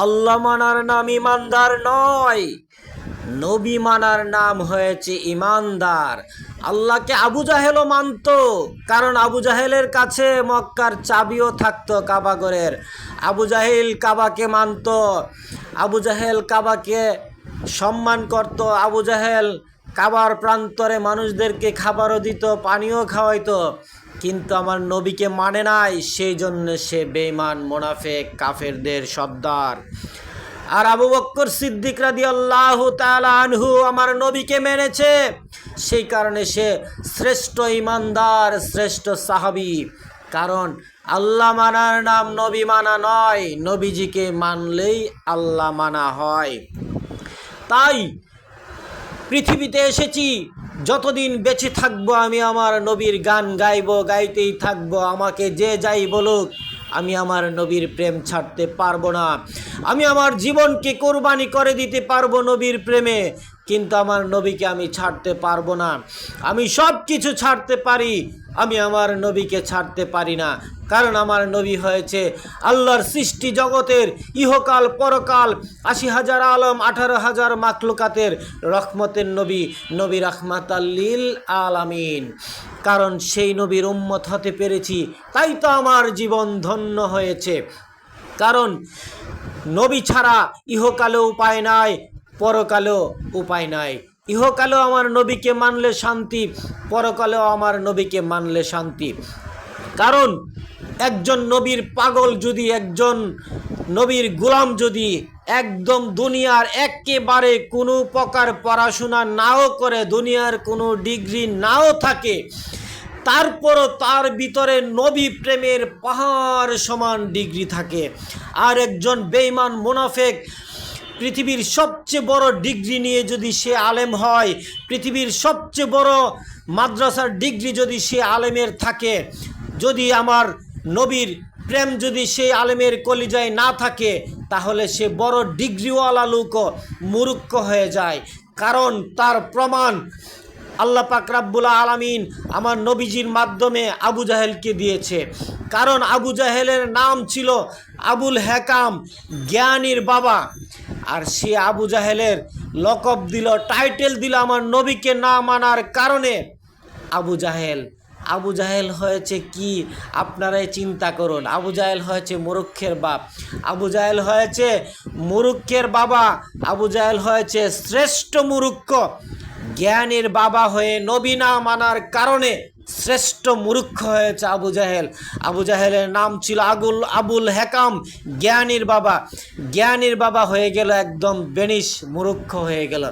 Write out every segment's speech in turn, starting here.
আল্লাহ মানার নাম ইমানদার নয়, নবী মানার নাম হয়েছে ইমানদার। আল্লাহকে আবু জাহেলও মানত, কারণ আবু জাহেলের কাছে মক্কার চাবিও থাকতো কাবাগরের। আবু জাহেল কাবাকে মানত, আবু জাহেল কাবাকে সম্মান করত, আবু জাহেল কাবার প্রান্তরে মানুষদেরকে খাবারও দিত, পানিও খাওয়াইতো। কিন্তু আমার নবীকে মানে নাই, সেই জন্য সে বেঈমান, মুনাফিক, কাফেরদের সর্দার। আর আবু বকর সিদ্দিক রাদিয়াল্লাহু তাআলা আনহু আমার নবীকে মেনেছে, সেই কারণে সে শ্রেষ্ঠ ইমানদার, শ্রেষ্ঠ সাহাবী। কারণ আল্লাহ মানার নাম নবী মানা নয়, নবীজিকে মানলেই আল্লাহ মানা হয়। তাই পৃথিবীতে এসেছি, যতদিন বেঁচে থাকবো আমি আমার নবীর গান গাইব, গাইতেই থাকবো। আমাকে যে যাই বলুক, আমি আমার নবীর প্রেম ছাড়তে পারবো না। আমি আমার জীবনকে কোরবানি করে দিতে পারবো নবীর প্রেমে, কিন্তু আমার নবীকে আমি ছাড়তে পারবো না। আমি সব কিছু ছাড়তে পারি, আমি আমার নবীকে ছাড়তে পারি না। কারণ আমার নবী হয়েছে আল্লাহর সৃষ্টি জগতের ইহকাল পরকাল ৮০,০০০ আলম ১৮,০০০ মাখলুকাতের রহমতের নবী, নবী রাহমাতাল লিল আলামিন। কারণ সেই নবীর উম্মত হতে পেরেছি, তাই তো আমার জীবন ধন্য হয়েছে। কারণ নবী ছাড়া ইহকালেও উপায় নাই, পরকালেও উপায় নাই। ইহকালেও আমার নবীকে মানলে শান্তি, পরকালেও আমার নবীকে মানলে শান্তি। কারণ একজন নবীর পাগল যদি, একজন নবীর গোলাম যদি একদম দুনিয়ার একেবারে কোনো প্রকার পড়াশোনা নাও করে, দুনিয়ার কোনো ডিগ্রি নাও থাকে, তারপরও তার ভিতরে নবী প্রেমের পাহাড় সমান ডিগ্রি থাকে। আর একজন বেঈমান মুনাফিক পৃথিবীর সবচেয়ে বড় ডিগ্রি নিয়ে যদি সে আলেম হয়, পৃথিবীর সবচেয়ে বড় মাদ্রাসার ডিগ্রি যদি সে আলেমের থাকে, যদি আমার নবীর প্রেম যদি সেই আলেমের কলিজায় না থাকে, তাহলে সে বড় ডিগ্রিওয়ালা লোকও মূর্খ হয়ে যায়। কারণ তার প্রমাণ আল্লাহ পাক রব্বুল আলামিন আমার নবীজির মাধ্যমে আবু জাহেলকে দিয়েছে। কারণ আবু জাহেলের নাম ছিল আবুল হেকাম, জ্ঞানীর বাবা। আর সে আবু জাহেলের লকব দিল, টাইটেল দিল আমার নবীকে না মানার কারণে আবু জাহেল হয়েছে কি আপনারাই চিন্তা করুন। আবু জাহেল হয়েছে মূর্খের বাপ, আবু জাহেল হয়েছে মূর্খের বাবা, আবু জাহেল হয়েছে শ্রেষ্ঠ মূর্খ। জ্ঞানীর বাবা হয়ে নবী না মানার কারণে শ্রেষ্ঠ মূর্খ হয়েছে আবু জাহেল। আবু জাহেলের নাম ছিল আবুল হেকাম, জ্ঞানীর বাবা। জ্ঞানীর বাবা হয়ে গেল একদম বেনিশ, মূর্খ হয়ে গেল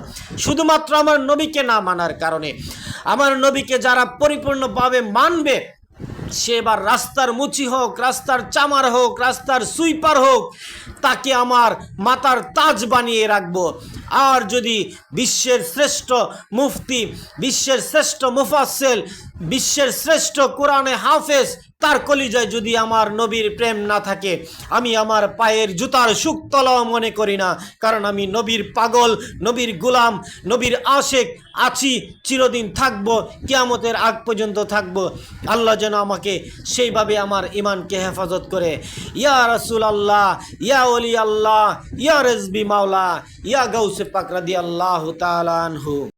শুধুমাত্র আমার নবীকে না মানার কারণে। আমার নবীকে যারা পরিপূর্ণভাবে মানবে, সে এবার রাস্তার মুচি হোক, রাস্তার চামার হোক, রাস্তার সুইপার হোক, তাকে আমার মাথার তাজ বানিয়ে রাখবো। আর যদি বিশ্বের শ্রেষ্ঠ মুফতি, বিশ্বের শ্রেষ্ঠ মুফাসসির, বিশ্বের শ্রেষ্ঠ কোরআনে হাফেজ, তার কলিজায় যদি আমার নবীর প্রেম না থাকে, আমি আমার পায়ের জুতার সুক্তলাও মনে করি না। কারণ আমি নবীর পাগল, নবীর গোলাম, নবীর আশেক আছি, চিরদিন থাকবো, কিয়ামতের আগ পর্যন্ত থাকবো। আল্লাহ যেন আমাকে সেইভাবে আমার ইমানকে হেফাজত করে। ইয়া রাসূলুল্লাহ, ইয়া ওলি আল্লাহ, ইয়া রেজবি মাওলা, ইয়া গাউসে পাক রাদিয়াল্লাহু তাআলা আনহু।